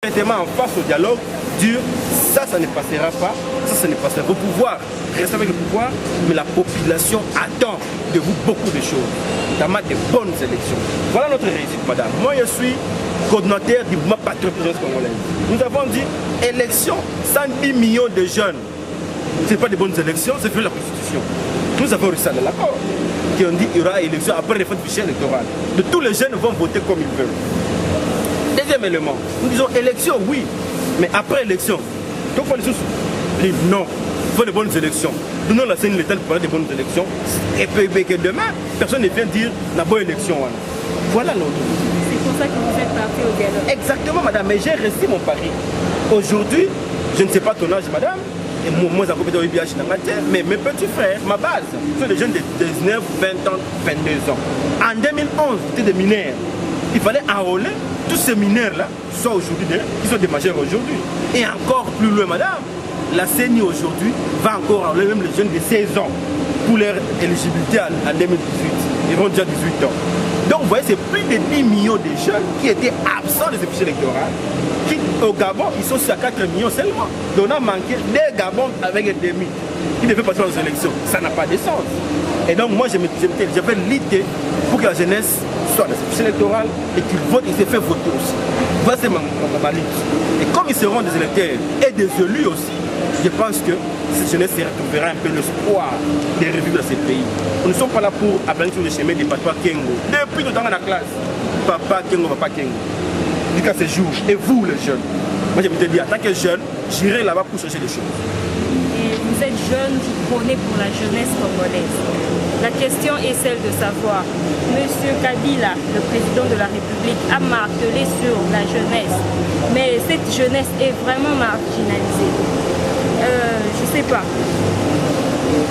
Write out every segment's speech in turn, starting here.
directement en face au dialogue, dire ça ne passera pas, ça ne passera pas. Vous pouvoir rester avec le pouvoir, mais la population attend de vous beaucoup de choses, notamment de bonnes élections. Voilà notre réussite, madame. Moi, je suis coordinateur du mouvement patriotique congolais. Nous avons dit élection, 110 millions de jeunes. Ce n'est pas de bonnes élections, c'est fait la Constitution. Nous avons réussi à l'accord qui ont dit qu'il y aura élection après les fêtes du fichier électoral. De tous les jeunes vont voter comme ils veulent. Deuxième élément, nous disons élection, oui, mais après élection, donc il faut les sous. Non, il faut de bonnes élections. Donnons la scène l'État pour parler de bonnes élections. Et puis que demain, personne ne vient dire la bonne élection. Voilà l'autre. C'est pour ça que vous êtes parti au dialogue. Exactement, madame, mais j'ai resté mon pari. Aujourd'hui, je ne sais pas ton âge, madame, et moi, j'ai compris mais mes petits frères, ma base, sont des jeunes de 19, 20 ans, 22 ans. En 2011, c'était des mineurs. Il fallait enrôler tous ces mineurs-là, soit aujourd'hui, qui sont des majeurs aujourd'hui. Et encore plus loin, madame, la CENI aujourd'hui va encore enrôler même les jeunes de 16 ans pour leur éligibilité en 2018. Ils vont déjà 18 ans. Donc vous voyez, c'est plus de 10 millions de jeunes qui étaient absents de ce fichier électoral. Qui, au Gabon, ils sont sur 4 millions seulement. Donc on a manqué des Gabon avec un demi qui devaient passer aux élections. Ça n'a pas de sens. Et donc moi, j'avais l'idée pour que la jeunesse soit dans ce fichier électoral et qu'ils votent, ils se fait voter aussi. Voilà, c'est ma lutte. Et comme ils seront des électeurs et des élus aussi, je pense que cette jeunesse se retrouvera un peu l'espoir de revivre dans ces pays. Nous ne sommes pas là pour appeler sur le chemin des patois Kengo. Depuis le temps dans la classe, papa Kengo, papa Kengo. Jusqu'à ce jour. Et vous, les jeunes, moi je me dis, en tant que jeune, j'irai là-bas pour chercher des choses. Et vous êtes jeune, vous prônez pour la jeunesse congolaise. La question est celle de savoir, M. Kabila, le président de la République, a martelé sur la jeunesse. Mais cette jeunesse est vraiment marginalisée. Je ne sais pas.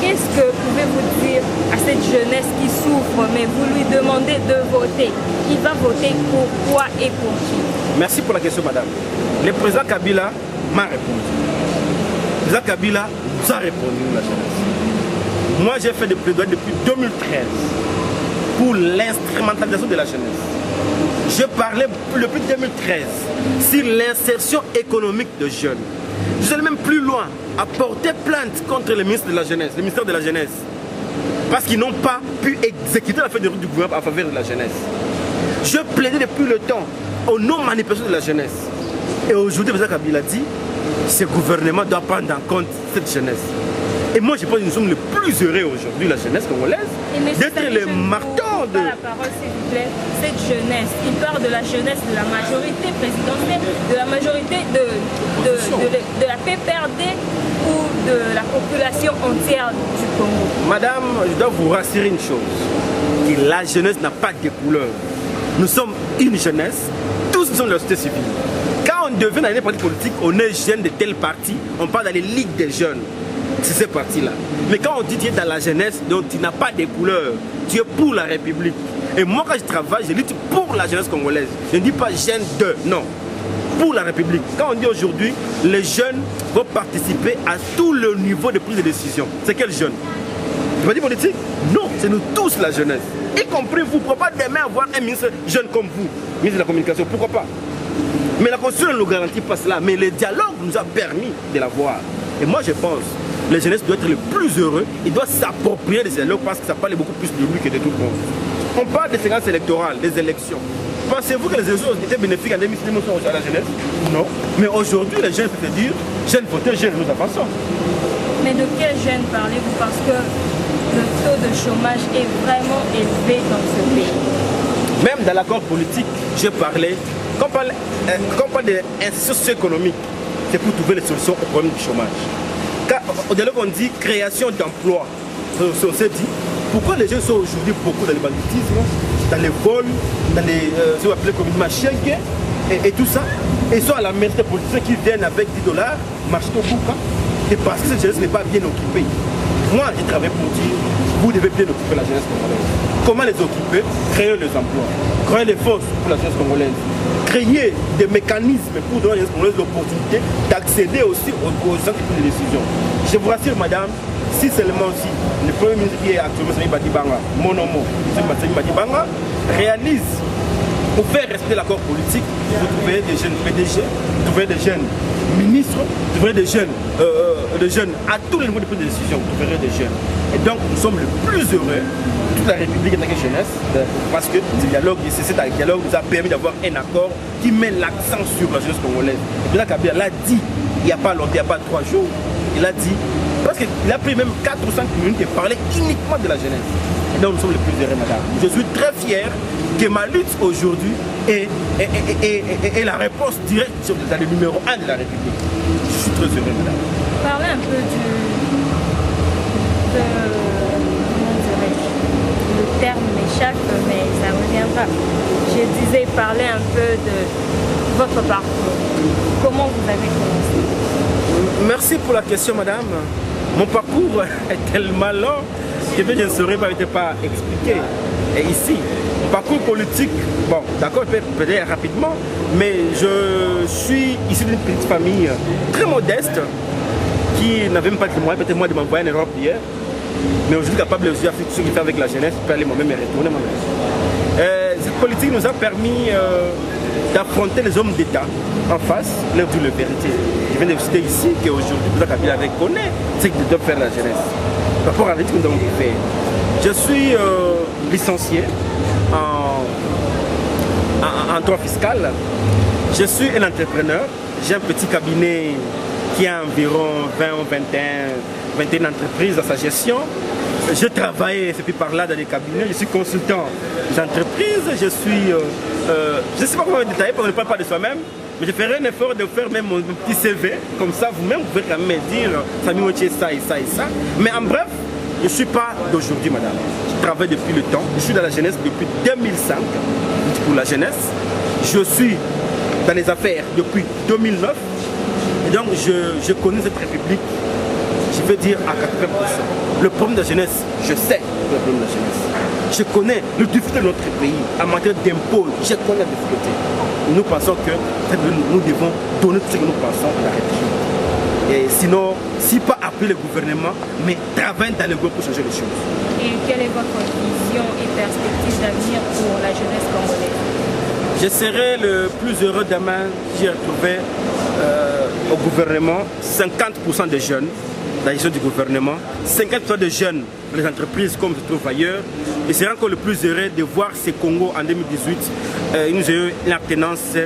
Qu'est-ce que pouvez-vous dire à cette jeunesse qui souffre, mais vous lui demandez de voter? Il va voter pour quoi et pour qui? Merci pour la question, madame. Le président Kabila m'a répondu. Le président Kabila nous a répondu, la jeunesse. Moi, j'ai fait des plaidoyers depuis 2013 pour l'instrumentalisation de la jeunesse. Je parlais depuis 2013 sur l'insertion économique de jeunes. Je suis allé même plus loin, à porter plainte contre le ministre de la Jeunesse, le ministère de la Jeunesse. Parce qu'ils n'ont pas pu exécuter la feuille de route du gouvernement en faveur de la jeunesse. Je plaidais depuis le temps au non-manipulation de la jeunesse. Et aujourd'hui, le président Kabila dit ce gouvernement doit prendre en compte cette jeunesse. Et moi, je pense que nous sommes les plus heureux aujourd'hui, la jeunesse congolaise, d'être les marteaux de... La parole, s'il vous plaît, cette jeunesse, il parle de la jeunesse de la majorité présidentielle, de la majorité de la PPRD ou de la population entière du Congo. Madame, je dois vous rassurer une chose, que la jeunesse n'a pas de couleur. Nous sommes une jeunesse, tous nous sommes de la société civile. Quand on devient dans les partis politiques, on est jeune de tel parti, on parle dans les ligues des jeunes. C'est ces partis-là. Mais quand on dit que tu es dans la jeunesse, donc tu n'as pas de couleur, tu es pour la République. Et moi, quand je travaille, je lutte pour la jeunesse congolaise. Je ne dis pas jeune de, non. Pour la République. Quand on dit aujourd'hui, les jeunes vont participer à tout le niveau de prise de décision. C'est quel jeune? Le parti politique? Non, c'est nous tous la jeunesse. Y compris vous. Pourquoi pas demain avoir un ministre jeune comme vous, ministre de la Communication? Pourquoi pas? Mais la Constitution ne nous garantit pas cela. Mais le dialogue nous a permis de l'avoir. Et moi, je pense que les jeunesses doivent être les plus heureux. Ils doivent s'approprier des dialogues parce que ça parle beaucoup plus de lui que de tout le monde. On parle des séquences électorales, des élections. Pensez-vous que les élections étaient bénéfiques en 2006 à la jeunesse? Non. Mais aujourd'hui, les jeunes peuvent dire, jeunes voteurs, jeunes, nous avançons. Mais de quels jeunes parlez-vous? Parce que le taux de chômage est vraiment élevé dans ce pays. Même dans l'accord politique, j'ai parlé, quand on parle d'institutions socio-économiques, c'est pour trouver les solutions au problème du chômage. Au dialogue, on dit création d'emplois. On s'est dit, pourquoi les jeunes sont aujourd'hui beaucoup dans le banditisme, dans les vols, dans les ce qu'on appelle comme machins et tout ça, et sont à la merci des politiciens qui viennent avec $10, marcher au boucan, et parce que cette jeunesse n'est pas bien occupée. Moi, j'ai travaillé pour dire, vous devez bien occuper la jeunesse congolaise. Comment les occuper? Créer les emplois, créer les forces pour la jeunesse congolaise, créer des mécanismes pour donner à la jeunesse congolaise l'opportunité d'accéder aussi aux centres de décision. Je vous rassure, madame, si seulement si le Premier ministre qui est actuellement Sami Badibanga, mon nom, Sami Badibanga, réalise Pour faire respecter l'accord politique, vous trouverez des jeunes PDG, vous trouverez des jeunes ministres, vous trouverez des jeunes à tous les niveaux de prise de décision, vous trouverez des jeunes. Et donc nous sommes les plus heureux, toute la République en tant que jeunesse, parce que ce dialogue, cet dialogue nous a permis d'avoir un accord qui met l'accent sur la jeunesse congolaise. Et puis là, Kabila l'a dit, il n'y a pas longtemps, il n'y a pas 3 jours, il a dit, parce qu'il a pris même 4 ou 5 minutes et parlé uniquement de la jeunesse. Et donc nous sommes les plus heureux, madame. Je suis très fier que ma lutte aujourd'hui est la réponse directe sur le numéro 1 de la République. Je suis très heureux, madame. Parlez un peu le terme m'échappe, mais ça reviendra. Je disais, parler un peu de votre parcours. Comment vous avez commencé? Merci pour la question, madame. Mon parcours est tellement long que je ne saurais pas expliquer. Et ici, mon parcours politique, bon, d'accord, peut-être rapidement, mais je suis issu d'une petite famille très modeste qui n'avait même pas de moyens, peut-être moi de m'envoyer en Europe hier. Mais aujourd'hui, capable de faire ce qu'il fait avec la jeunesse, pour aller moi-même et retourner moi-même. Cette politique nous a permis d'affronter les hommes d'État en face, leur dire la vérité. Je viens de citer ici qu'aujourd'hui, tout Kabila reconnaît ce que doit faire la jeunesse. Par rapport à l'éthique que nous avons fait. Je suis licencié en droit fiscal. Je suis un entrepreneur. J'ai un petit cabinet qui a environ 20 ou 21 entreprises à sa gestion. Je travaille depuis par là dans les cabinets. Je suis consultant d'entreprise. Je ne sais pas comment détailler, parce qu'on ne parle pas de soi-même. Mais je ferai un effort de faire même mon petit CV. Comme ça, vous-même, vous pouvez quand même me dire Samy Moutier, ça et ça et ça. Mais en bref, je ne suis pas d'aujourd'hui, madame. Je travaille depuis le temps. Je suis dans la jeunesse depuis 2005 pour la jeunesse. Je suis dans les affaires depuis 2009. Et donc, je connais cette république, je veux dire à 80%. Le problème de la jeunesse, je sais le problème de la jeunesse. Je connais le difficulté de notre pays en matière d'impôts. Je connais la difficulté. Nous pensons que nous devons donner tout ce que nous pensons à la République. Et sinon, si pas appeler le gouvernement, mais travailler dans le groupe pour changer les choses. Et quelle est votre vision et perspective d'avenir pour la jeunesse congolaise? Je serai le plus heureux demain si j'ai retrouvé au gouvernement 50% des jeunes, dans la gestion du gouvernement, 50% de jeunes dans les entreprises comme se trouve ailleurs. Et c'est encore le plus heureux de voir ces Congo en 2018. Nous avons une alternance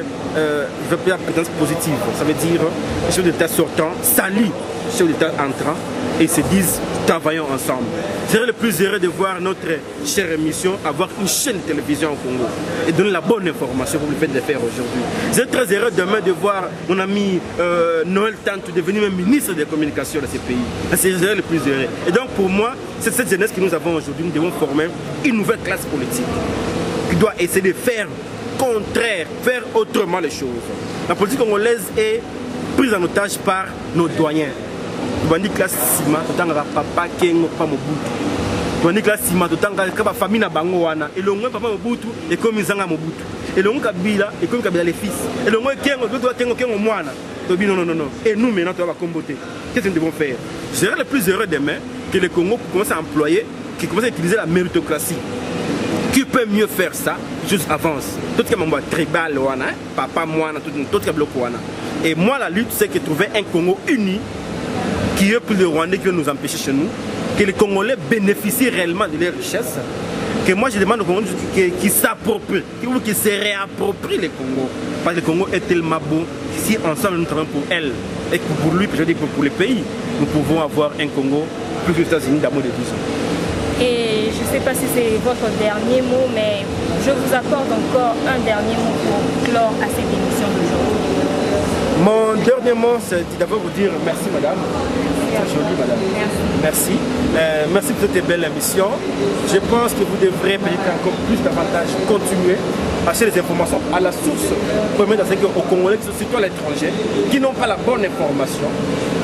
positive. Ça veut dire les chefs d'État sortants s'allient aux chefs d'État entrants et se disent travaillons ensemble. C'est le plus heureux de voir notre chère émission avoir une chaîne de télévision au Congo et donner la bonne information comme le fait de le faire aujourd'hui. C'est très heureux demain de voir mon ami Noël Tantou devenir même ministre des communications de ce pays. C'est le plus heureux. Et donc pour moi, c'est cette jeunesse que nous avons aujourd'hui. Nous devons former une nouvelle classe politique qui doit essayer de faire contraire, faire autrement les choses. La politique congolaise est prise en otage par nos doyens. Bandi classe Sima, totanga papa Kengo pa Mobutu. Bandi classe Sima, totanga kaba famille na bango wana. Et l'ongwe papa Mobutu et comme Zanga Mobutu. Et l'ongwe Kabila et comme Kabila les fils. Et l'ongwe Kengo, doit Kengo moana. Tobi non. Et nous maintenant on va comboter. Qu'est-ce que nous devons faire? Je serai le plus heureux demain que le Congo commence à employer, qui commence à utiliser la méritocratie. Qui peut mieux faire ça? Juste avance. Tout ce qui est tribal wana, papa moana, tout ce qui est bloqué wana. Et moi la lutte c'est que trouver un Congo uni qui est plus de Rwandais qui veut nous empêcher chez nous, que les Congolais bénéficient réellement de leurs richesses, que moi je demande aux Congolais qui s'approprient, qui se réapproprient les Congos. Parce que le Congo est tellement beau, si ensemble nous travaillons pour elle, et que pour lui, je dis pour le pays, nous pouvons avoir un Congo plus que les États-Unis d'amour de 10 ans. Et je ne sais pas si c'est votre dernier mot, mais je vous accorde encore un dernier mot pour clore à cette émission d'aujourd'hui. Mon dernier mot, c'est d'abord vous dire merci madame. C'est joli madame. Merci. Merci pour cette belle émission. Je pense que vous devrez peut-être encore plus davantage continuer à chercher les informations à la source. Premièrement, c'est qu'aux Congolais, surtout à l'étranger, qui n'ont pas la bonne information,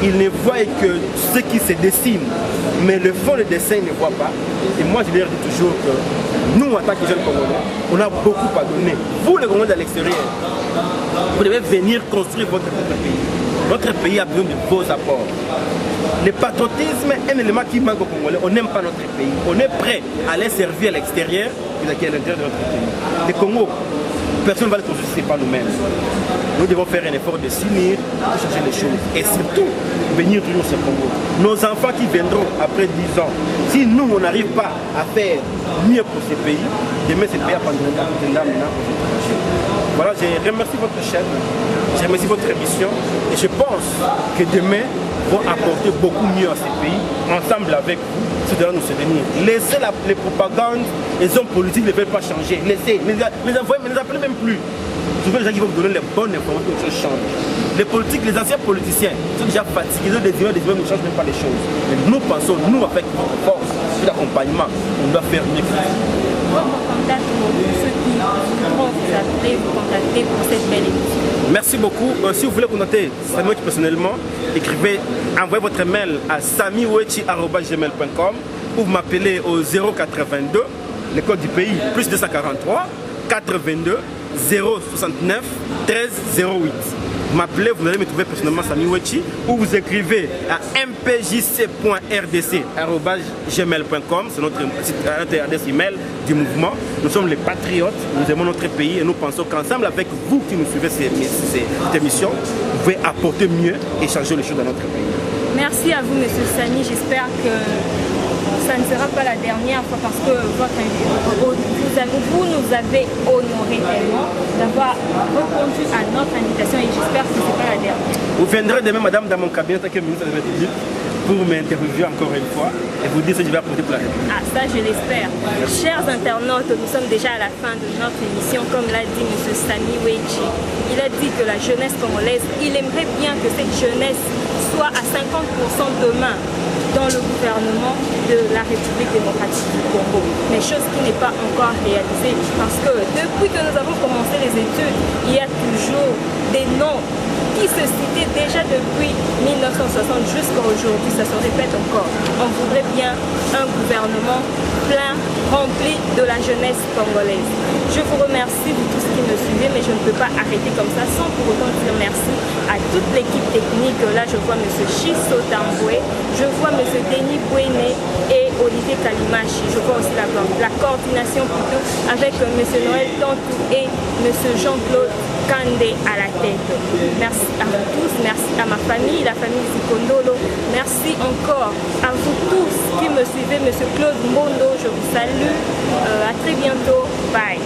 ils ne voient que ce qui se dessine, mais le fond de dessin, ils ne voient pas. Et moi, je leur dis toujours que nous, en tant que jeunes Congolais, on a beaucoup à donner. Vous, les Congolais de l'extérieur, vous devez venir construire votre pays. Notre pays a besoin de vos apports. Le patriotisme est un élément qui manque aux Congolais. On n'aime pas notre pays. On est prêt à aller servir à l'extérieur, mais à l'intérieur de notre pays. Le Congo, Personne ne va le construire si ce n'est pas nous-mêmes. Nous devons faire un effort de s'unir pour changer les choses. Et surtout, venir toujours au Congo. Nos enfants qui viendront après 10 ans, si nous, on n'arrive pas à faire mieux pour ces pays, demain, ces pays apprendront maintenant. Voilà, je remercie votre chaîne, je remercie votre émission et je pense que demain, vont apporter beaucoup mieux à ces pays, ensemble avec vous, c'est de nous soutenir. Laissez les propagandes, les hommes politiques ne veulent pas changer. Laissez, ne les appelez même plus. Je veux les gens qui vont vous donner les bonnes informations que les choses changent. Les politiques, les anciens politiciens sont déjà fatigués, ils ont des images ne changent même pas les choses. Mais nous pensons, nous avec notre force, l'accompagnement, on doit faire mieux que ça. Votre contact pour ceux qui vont vous appeler, vous contacter pour cette belle émission. Merci beaucoup. Si vous voulez contacter Samy Wechi personnellement, envoyez votre mail à samiwechi@gmail.com ou vous m'appelez au 082, le code du pays, plus 243 422 069 13 08. Vous m'appelez, vous allez me trouver personnellement Samy Wechi ou vous écrivez à mpjc.rdc@gmail.com, c'est notre adresse email du mouvement. Nous sommes les patriotes, nous aimons notre pays et nous pensons qu'ensemble avec vous qui nous suivez cette émission, vous pouvez apporter mieux et changer les choses dans notre pays. Merci à vous, Monsieur Samy. J'espère que ça ne sera pas la dernière fois parce que vous nous avez honoré tellement d'avoir répondu à notre invitation et j'espère que ce n'est pas la dernière. Vous viendrez demain, madame, dans mon cabinet en tant que ministre de la République pour m'interviewer encore une fois et vous dire ce que je vais apporter pour la République. Ah, ça, je l'espère. Chers internautes, nous sommes déjà à la fin de notre émission. Comme l'a dit M. Samy Wechi, il a dit que la jeunesse congolaise, il aimerait bien que cette jeunesse soit à 50% demain dans le gouvernement de la République démocratique du Congo. Mais chose qui n'est pas encore réalisée parce que depuis que nous avons commencé les études, il y a toujours des noms qui se citaient déjà depuis 1960 jusqu'à aujourd'hui, ça se répète encore. On voudrait bien un gouvernement plein, rempli de la jeunesse congolaise. Je vous remercie de tout ce qui me suivait, mais je ne peux pas arrêter comme ça sans pour autant dire merci à toute l'équipe technique. Là, je vois M. Chiso Tamboué, je vois M. Denis Bouéné et Olivier Kalimachi. Je vois aussi la coordination plutôt avec M. Noël Tantou et M. Jean-Claude Kandé à la tête. Merci à vous tous, merci à ma famille, la famille Zikondolo. Merci encore à vous tous qui me suivez, M. Claude Mbondo, je vous salue. À très bientôt. Bye.